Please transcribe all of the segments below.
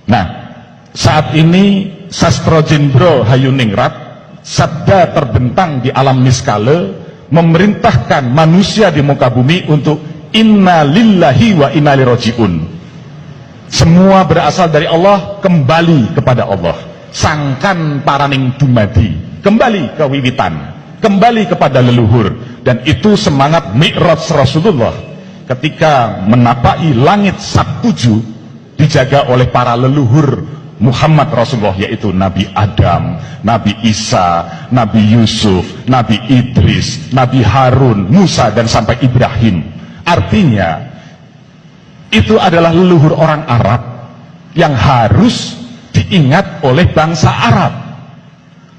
Nah, saat ini Sastro Jendro Hayuningrat, sabda terbentang di alam niskala, memerintahkan manusia di muka bumi untuk inna lillahi wa inna ilaihi raji'un. Semua berasal dari Allah, kembali kepada Allah. Sangkan paraning dumadi, kembali ke wiwitan, kembali kepada leluhur. Dan itu semangat Mi'raj Rasulullah ketika menapai langit Sabtuju, dijaga oleh para leluhur Muhammad Rasulullah, yaitu Nabi Adam, Nabi Isa, Nabi Yusuf, Nabi Idris, Nabi Harun, Musa, dan sampai Ibrahim. Artinya itu adalah leluhur orang Arab yang harus diingat oleh bangsa Arab.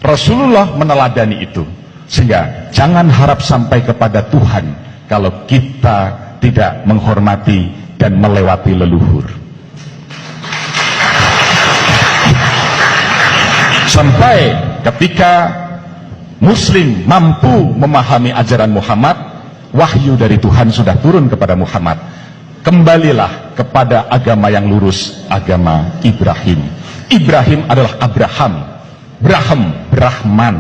Rasulullah meneladani itu, sehingga jangan harap sampai kepada Tuhan kalau kita tidak menghormati dan melewati leluhur. Sampai ketika Muslim mampu memahami ajaran Muhammad, wahyu dari Tuhan sudah turun kepada Muhammad. Kembalilah kepada agama yang lurus, agama Ibrahim. Ibrahim adalah Abraham, Brahman.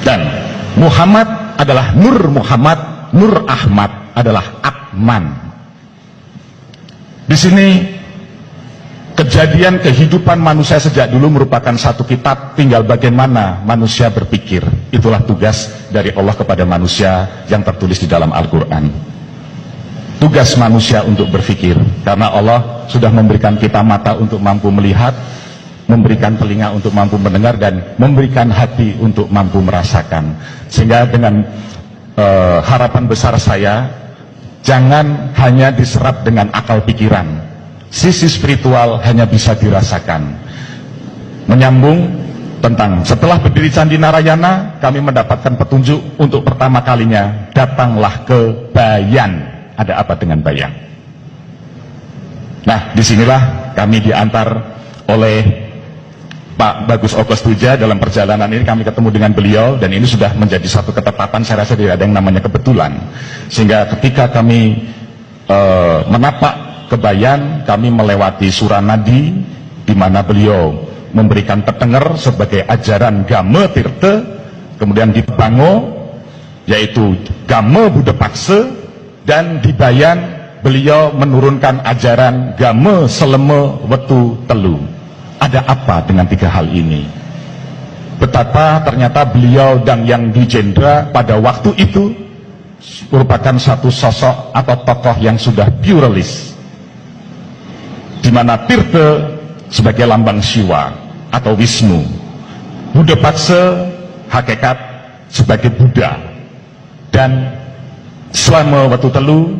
Dan Muhammad adalah Nur Muhammad, Nur Ahmad adalah Akman. Di sini kejadian kehidupan manusia sejak dulu merupakan satu kitab, tinggal bagaimana manusia berpikir. Itulah tugas dari Allah kepada manusia yang tertulis di dalam Al-Quran. Tugas manusia untuk berpikir, karena Allah sudah memberikan kita mata untuk mampu melihat, memberikan telinga untuk mampu mendengar, dan memberikan hati untuk mampu merasakan. Sehingga dengan harapan besar saya, jangan hanya diserap dengan akal pikiran. Sisi spiritual hanya bisa dirasakan. Menyambung tentang setelah berdiri Candi Narayana, kami mendapatkan petunjuk untuk pertama kalinya, datanglah ke Bayan. Ada apa dengan Bayan? Nah, disinilah kami diantar oleh Pak Bagus Okostuja. Dalam perjalanan ini kami ketemu dengan beliau, dan ini sudah menjadi satu ketetapan. Saya rasa tidak ada yang namanya kebetulan. Sehingga ketika kami menapak Kebayan, kami melewati Suranadi, di mana beliau memberikan tetenger sebagai ajaran Game Tirte, kemudian di Bango, yaitu Game Buddha Pakse, dan di Bayan beliau menurunkan ajaran Game Seleme Wetu Telu. Ada apa dengan tiga hal ini? Betapa ternyata beliau dan yang di Jendra pada waktu itu merupakan satu sosok atau tokoh yang sudah pluralis, di mana Tirte sebagai lambang Siwa atau Wisnu, Buddha Pakse hakikat sebagai Buddha, dan Selama Wetu Telu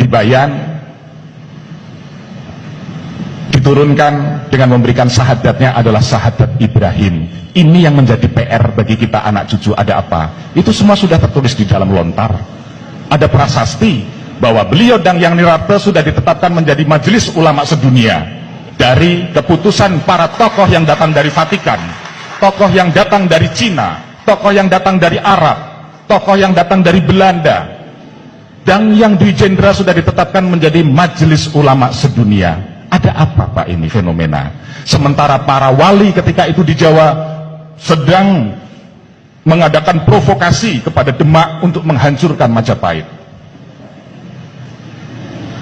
di Bayan diturunkan dengan memberikan syahadatnya adalah syahadat Ibrahim. Ini yang menjadi PR bagi kita anak cucu. Ada apa? Itu semua sudah tertulis di dalam lontar. Ada prasasti bahwa beliau dan yang Nirata sudah ditetapkan menjadi majelis ulama sedunia dari keputusan para tokoh yang datang dari Vatikan, tokoh yang datang dari Cina, tokoh yang datang dari Arab, tokoh yang datang dari Belanda, dan yang di Jendra sudah ditetapkan menjadi majelis ulama sedunia. Ada apa Pak ini fenomena? Sementara para wali ketika itu di Jawa sedang mengadakan provokasi kepada Demak untuk menghancurkan Majapahit.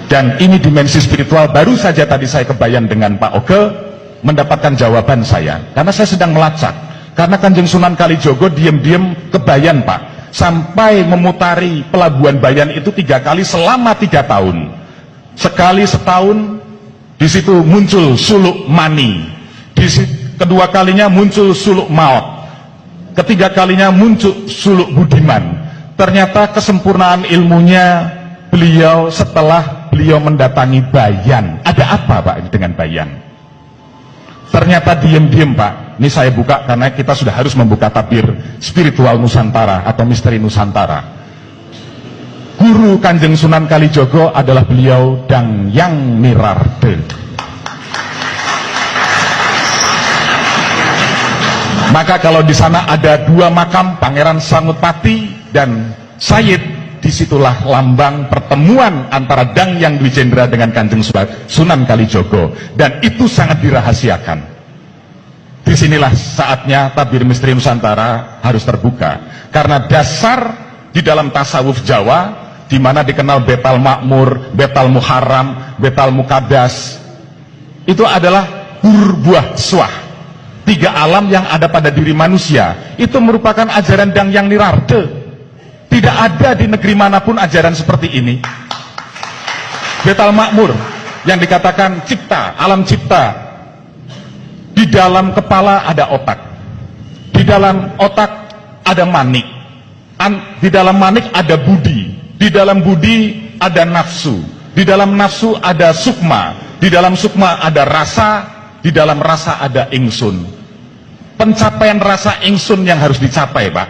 Dan ini dimensi spiritual. Baru saja tadi saya kebayan dengan Pak Oke mendapatkan jawaban saya, karena saya sedang melacak. Karena Kanjeng Sunan Kalijogo diam-diam kebayan Pak, sampai memutari pelabuhan Bayan itu 3 kali selama 3 tahun. Sekali setahun, di situ muncul suluk mani, kedua kalinya muncul suluk maut, ketiga kalinya muncul suluk budiman. Ternyata kesempurnaan ilmunya beliau setelah beliau mendatangi Bayan. Ada apa Pak dengan Bayan? Ternyata diam-diam Pak, ini saya buka karena kita sudah harus membuka tabir spiritual Nusantara atau misteri Nusantara. Guru Kanjeng Sunan Kalijogo adalah beliau Dang Yang Nirarde. Maka kalau di sana ada 2 makam, Pangeran Sangutpati dan Sayyid, disitulah lambang pertemuan antara Dang Yang Dwijendra dengan Kanjeng Sunan Kalijogo, dan itu sangat dirahasiakan. Disinilah saatnya tabir misteri Nusantara harus terbuka, karena dasar di dalam tasawuf Jawa, di mana dikenal Betal Makmur, Betal Muharram, Betal Mukadas, itu adalah buah swah, 3 alam yang ada pada diri manusia. Itu merupakan ajaran Dang Yang Nirarde. Tidak ada di negeri manapun ajaran seperti ini. Betal Makmur yang dikatakan cipta, alam cipta. Di dalam kepala ada otak, di dalam otak ada manik, di dalam manik ada budi, di dalam budi ada nafsu, di dalam nafsu ada sukma, di dalam sukma ada rasa, di dalam rasa ada ingsun. Pencapaian rasa ingsun yang harus dicapai, Pak.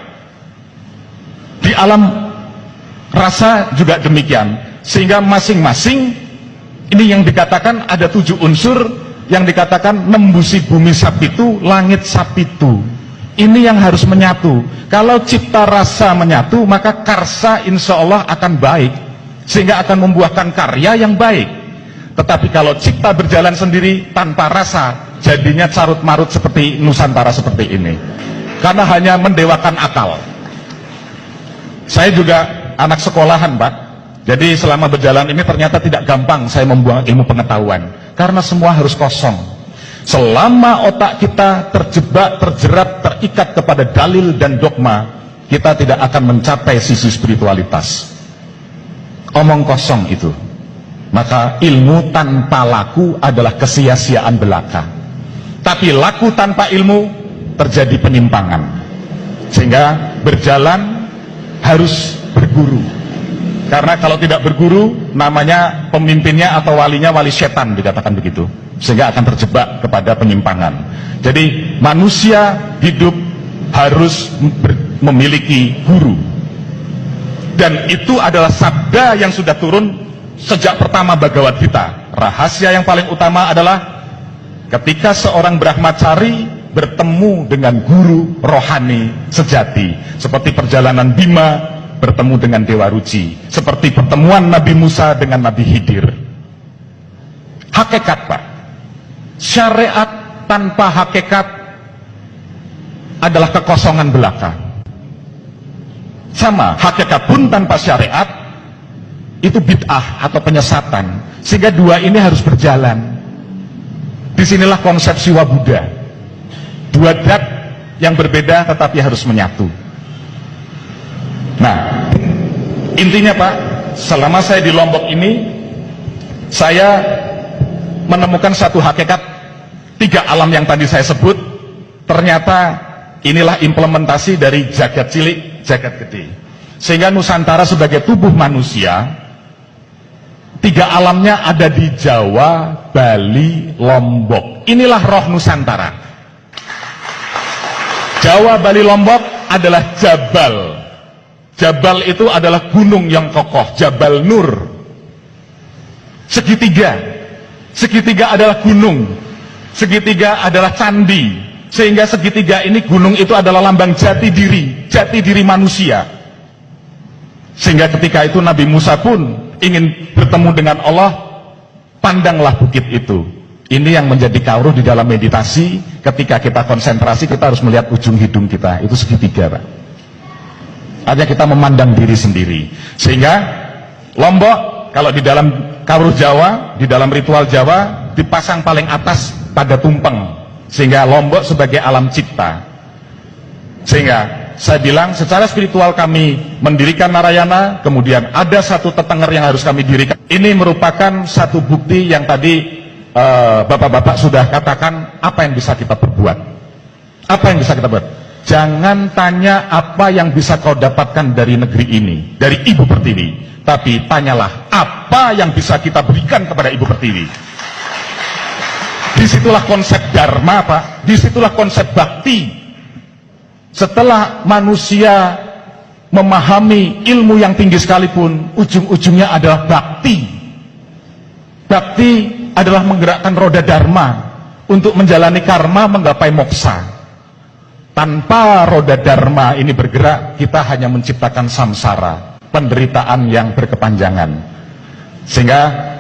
Di alam rasa juga demikian, sehingga masing-masing ini yang dikatakan ada 7 unsur yang dikatakan nembusi bumi sapitu, langit sapitu. Ini yang harus menyatu. Kalau cipta rasa menyatu, maka karsa insya Allah akan baik, sehingga akan membuahkan karya yang baik. Tetapi kalau cipta berjalan sendiri tanpa rasa, jadinya carut marut seperti Nusantara seperti ini, karena hanya mendewakan akal. Saya juga anak sekolahan, Pak. Jadi selama berjalan ini ternyata tidak gampang saya membuang ilmu pengetahuan, karena semua harus kosong. Selama otak kita terjebak, terjerat, terikat kepada dalil dan dogma, kita tidak akan mencapai sisi spiritualitas. Omong kosong itu. Maka ilmu tanpa laku adalah kesia-siaan belaka. Tapi laku tanpa ilmu terjadi penyimpangan. Sehingga berjalan harus berguru. Karena kalau tidak berguru, namanya pemimpinnya atau walinya wali setan, dikatakan begitu. Sehingga akan terjebak kepada penyimpangan. Jadi manusia hidup harus memiliki guru. Dan itu adalah sabda yang sudah turun sejak pertama Bhagavad Gita. Rahasia yang paling utama adalah ketika seorang Brahmacari bertemu dengan guru rohani sejati, seperti perjalanan Bima bertemu dengan Dewa Ruci, seperti pertemuan Nabi Musa dengan Nabi Khidir. Hakikat, Pak. Syariat tanpa hakikat adalah kekosongan belaka. Sama, hakikat pun tanpa syariat itu bid'ah atau penyesatan. Sehingga dua ini harus berjalan. Disinilah konsep Siwa Buddha. Dua dat yang berbeda tetapi harus menyatu. Nah, intinya Pak, selama saya di Lombok ini, saya menemukan satu hakikat, 3 alam yang tadi saya sebut. Ternyata inilah implementasi dari jagat cilik, jagat gede. Sehingga Nusantara sebagai tubuh manusia, 3 alamnya ada di Jawa, Bali, Lombok. Inilah roh Nusantara. Jawa, Bali, Lombok adalah Jabal. Jabal itu adalah gunung yang kokoh, Jabal Nur. Segitiga. Segitiga adalah gunung. Segitiga adalah candi. Sehingga segitiga ini, gunung itu adalah lambang jati diri manusia. Sehingga ketika itu Nabi Musa pun ingin bertemu dengan Allah, pandanglah bukit itu. Ini yang menjadi kauruh di dalam meditasi. Ketika kita konsentrasi, kita harus melihat ujung hidung kita. Itu segitiga, Pak. Artinya kita memandang diri sendiri. Sehingga Lombok, kalau di dalam kauruh Jawa, di dalam ritual Jawa, dipasang paling atas pada tumpeng. Sehingga Lombok sebagai alam cipta. Sehingga saya bilang secara spiritual kami mendirikan Narayana, kemudian ada satu tetenger yang harus kami dirikan. Ini merupakan satu bukti yang tadi bapak-bapak sudah katakan, apa yang bisa kita perbuat. Apa yang bisa kita buat? Jangan tanya apa yang bisa kau dapatkan dari negeri ini, dari Ibu Pertiwi. Tapi tanyalah apa yang bisa kita berikan kepada Ibu Pertiwi. Disitulah konsep Dharma, Pak. Disitulah konsep bakti. Setelah manusia memahami ilmu yang tinggi sekalipun, ujung-ujungnya adalah bakti. Bakti adalah menggerakkan roda Dharma untuk menjalani karma, menggapai moksa. Tanpa roda Dharma ini bergerak, kita hanya menciptakan samsara. penderitaan yang berkepanjangan. Sehingga